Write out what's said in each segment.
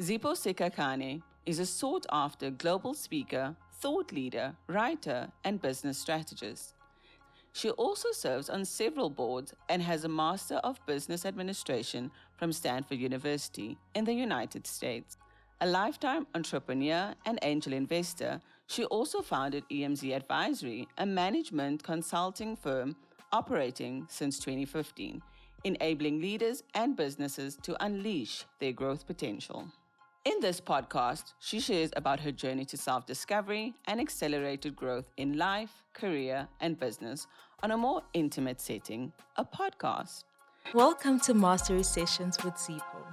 Zipho Sikhakhane is a sought-after global speaker, thought leader, writer, and business strategist. She also serves on several boards and has a Master of Business Administration from Stanford University in the United States. A lifetime entrepreneur and angel investor, she also founded EMZ Advisory, a management consulting firm operating since 2015, enabling leaders and businesses to unleash their growth potential. In this podcast, she shares about her journey to self discovery and accelerated growth in life, career, and business on a more intimate setting, a podcast. Welcome to Mastery Sessions with Zipho.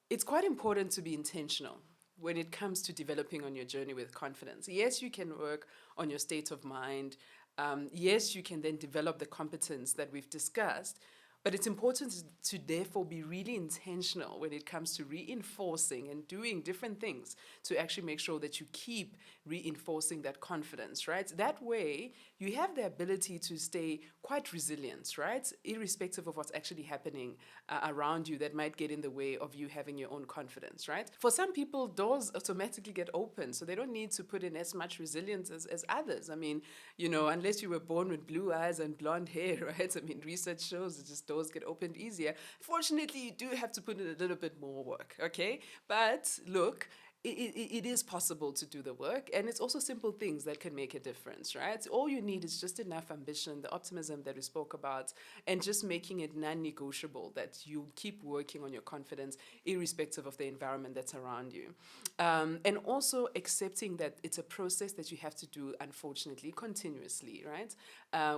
It's quite important to be intentional when it comes to developing on your journey with confidence. Yes, you can work on your state of mind. Yes, you can then develop the competence that we've discussed. But it's important to therefore be really intentional when it comes to reinforcing and doing different things to actually make sure that you keep reinforcing that confidence, right? That way, you have the ability to stay quite resilient, right? Irrespective of what's actually happening around you that might get in the way of you having your own confidence, right? For some people, doors automatically get open, so they don't need to put in as much resilience as others. I mean, unless you were born with blue eyes and blonde hair, right? I mean, research shows it just doors get opened easier. Fortunately, you do have to put in a little bit more work, okay? But look, it is possible to do the work, and it's also simple things that can make a difference, right? All you need is just enough ambition, the optimism that we spoke about, and just making it non-negotiable that you keep working on your confidence irrespective of the environment that's around you. And also accepting that it's a process that you have to do, unfortunately, continuously, right?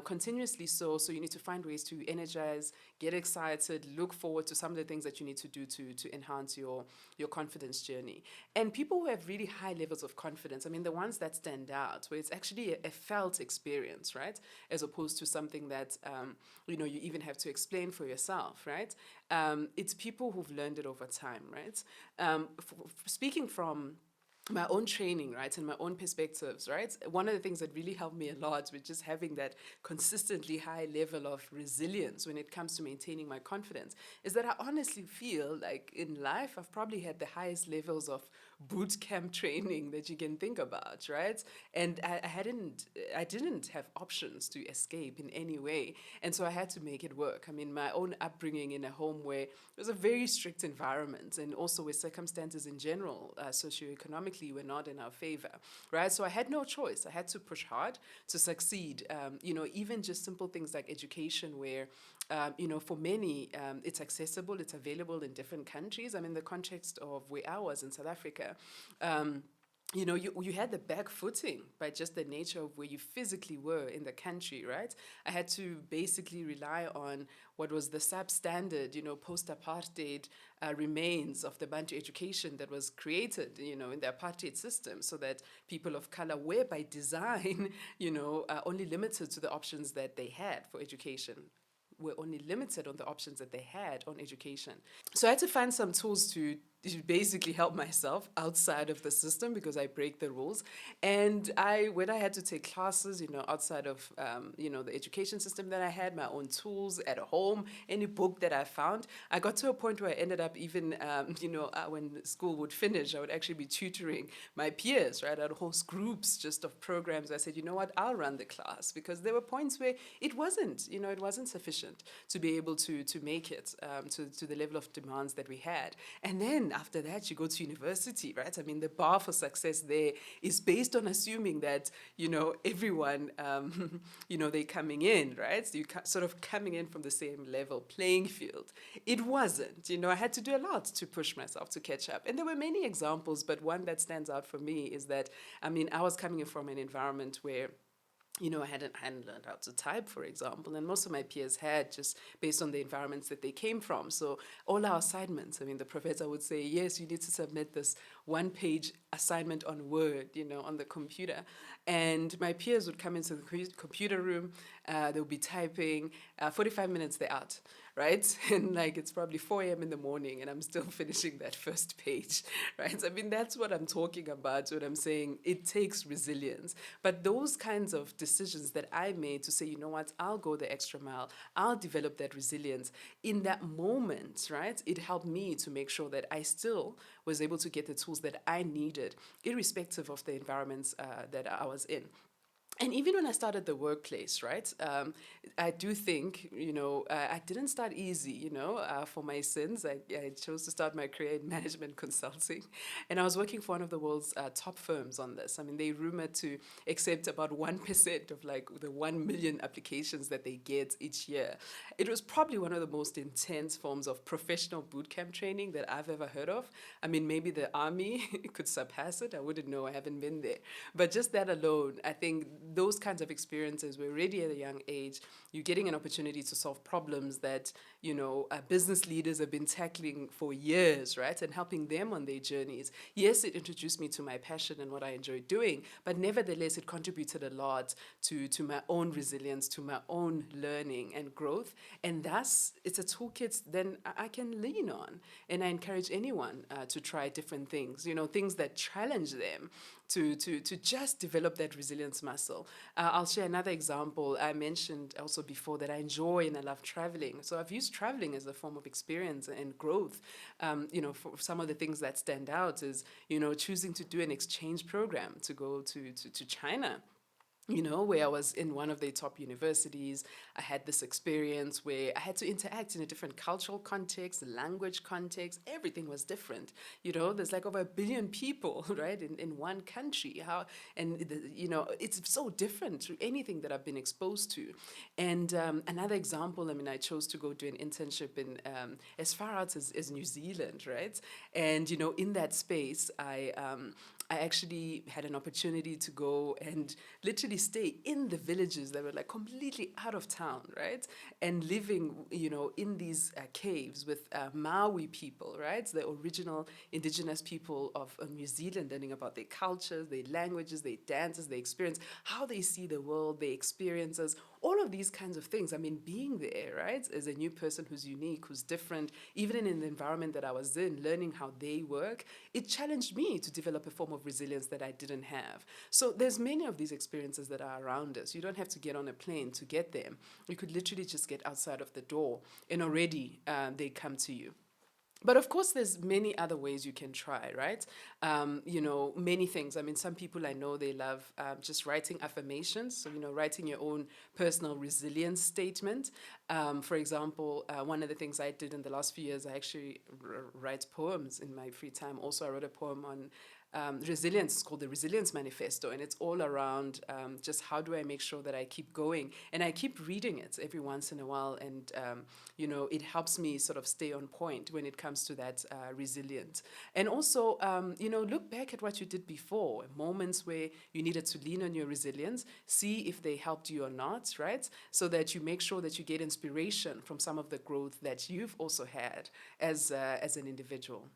Continuously so you need to find ways to energize, get excited, look forward to some of the things that you need to do to enhance your confidence journey. And people who have really high levels of confidence, I mean, the ones that stand out, where it's actually a felt experience, right? As opposed to something that, you even have to explain for yourself, right? It's people who've learned it over time, right? Speaking from my own training, right, and my own perspectives, right? One of the things that really helped me a lot with just having that consistently high level of resilience when it comes to maintaining my confidence is that I honestly feel like in life I've probably had the highest levels of boot camp training that you can think about, right? And I didn't have options to escape in any way, and so I had to make it work. I mean, my own upbringing in a home where it was a very strict environment, and also where circumstances in general, socioeconomically, were not in our favor, right? So I had no choice. I had to push hard to succeed. Even just simple things like education, where, for many, it's accessible, it's available in different countries. I mean, the context of where I was in South Africa, you had the back footing by just the nature of where you physically were in the country, right? I had to basically rely on what was the substandard, post-apartheid remains of the Bantu education that was created, in the apartheid system, so that people of color were by design, only limited to the options that they had for education. Were only limited on the options that they had on education. So I had to find some tools to basically help myself outside of the system because I break the rules. And when I had to take classes, outside of, the education system that I had, my own tools at home, any book that I found, I got to a point where I ended up even, when school would finish, I would actually be tutoring my peers, right? I'd host groups just of programs. I said, you know what, I'll run the class, because there were points where it wasn't sufficient to be able to make it to the level of demands that we had. And then after that, you go to university, right? I mean, the bar for success there is based on assuming that, everyone, they're coming in, right? So you're sort of coming in from the same level playing field. It wasn't, I had to do a lot to push myself to catch up. And there were many examples, but one that stands out for me is that, I was coming in from an environment where I hadn't learned how to type, for example, and most of my peers had, just based on the environments that they came from. So all our assignments, the professor would say, yes, you need to submit this one-page assignment on Word, on the computer. And my peers would come into the computer room, they would be typing, 45 minutes, they're out, right? And like it's probably 4 a.m. in the morning and I'm still finishing that first page, right? I mean, that's what I'm talking about when I'm saying it takes resilience. But those kinds of decisions that I made to say, you know what, I'll go the extra mile, I'll develop that resilience in that moment, right? It helped me to make sure that I still was able to get the tools that I needed, irrespective of the environments that I was in. And even when I started the workplace, right, I do think, I didn't start easy, for my sins. I chose to start my career in management consulting. And I was working for one of the world's top firms on this. I mean, they rumored to accept about 1% of like the 1 million applications that they get each year. It was probably one of the most intense forms of professional bootcamp training that I've ever heard of. I mean, maybe the army could surpass it. I wouldn't know. I haven't been there. But just that alone, I think those kinds of experiences were already at a young age. You're getting an opportunity to solve problems that, business leaders have been tackling for years, right? And helping them on their journeys. Yes, it introduced me to my passion and what I enjoy doing, but nevertheless, it contributed a lot to my own resilience, to my own learning and growth. And thus, it's a toolkit then I can lean on. And I encourage anyone to try different things, things that challenge them to just develop that resilience muscle. I'll share another example. I mentioned also before that I enjoy and I love traveling. So I've used traveling as a form of experience and growth. For some of the things that stand out is, choosing to do an exchange program to go to China, where I was in one of the top universities. I had this experience where I had to interact in a different cultural context, language context. Everything was different. There's like over 1 billion people, right, in one country. It's so different to anything that I've been exposed to. And another example, I chose to go do an internship in as far out as New Zealand, right? And, in that space, I actually had an opportunity to go and literally stay in the villages that were like completely out of town, right? And living, in these caves with Maori people, right? The original indigenous people of New Zealand, learning about their cultures, their languages, their dances, their experience, how they see the world, their experiences, all of these kinds of things. Being there, right, as a new person who's unique, who's different, even in the environment that I was in, learning how they work, it challenged me to develop a form of resilience that I didn't have. So there's many of these experiences that are around us. You don't have to get on a plane to get them. You could literally just get outside of the door and already they come to you. But of course, there's many other ways you can try, right? Many things. Some people I know, they love just writing affirmations. So, writing your own personal resilience statement. For example, one of the things I did in the last few years, I actually write poems in my free time. Also, I wrote a poem on resilience. It's called the Resilience Manifesto, and it's all around just how do I make sure that I keep going, and I keep reading it every once in a while, and it helps me sort of stay on point when it comes to that resilience. And also, look back at what you did before, moments where you needed to lean on your resilience, see if they helped you or not, right? So that you make sure that you get inspiration from some of the growth that you've also had as an individual.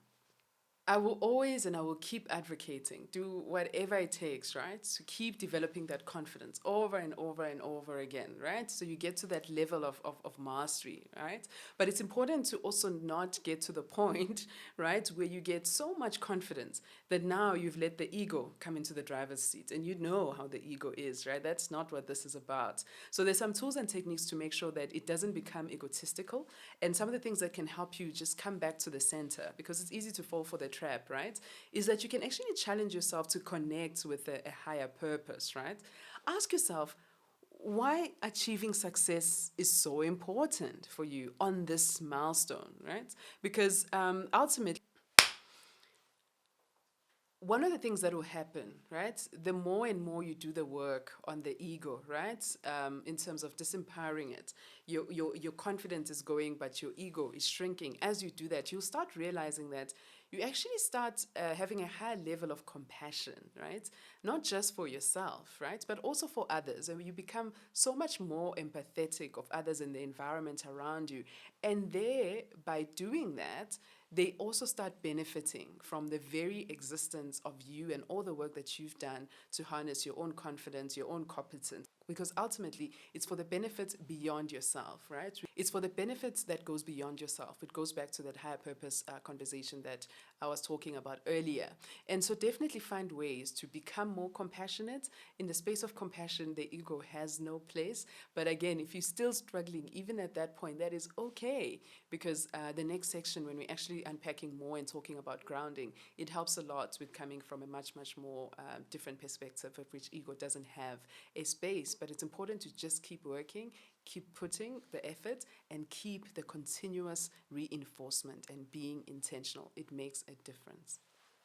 I will always and I will keep advocating, do whatever it takes, right, to keep developing that confidence over and over and over again, right? So you get to that level of mastery, right? But it's important to also not get to the point, right, where you get so much confidence that now you've let the ego come into the driver's seat. And you know how the ego is, right? That's not what this is about. So there's some tools and techniques to make sure that it doesn't become egotistical. And some of the things that can help you just come back to the center, because it's easy to fall for the trap, right, is that you can actually challenge yourself to connect with a higher purpose, right? Ask yourself why achieving success is so important for you on this milestone, right? Because ultimately, one of the things that will happen, right, the more and more you do the work on the ego, right, in terms of disempowering it, your confidence is going, but your ego is shrinking. As you do that, you'll start realizing that you actually start having a higher level of compassion, right, not just for yourself, right, but also for others. And you become so much more empathetic of others and the environment around you. And there, by doing that, they also start benefiting from the very existence of you and all the work that you've done to harness your own confidence, your own competence. because ultimately it's for the benefits beyond yourself, right? It's for the benefits that goes beyond yourself. It goes back to that higher purpose conversation that I was talking about earlier. And so definitely find ways to become more compassionate. In the space of compassion, the ego has no place. But again, if you're still struggling, even at that point, that is okay, because the next section, when we're actually unpacking more and talking about grounding, it helps a lot with coming from a much, much more different perspective of which ego doesn't have a space. But it's important to just keep working, keep putting the effort, and keep the continuous reinforcement and being intentional. It makes a difference.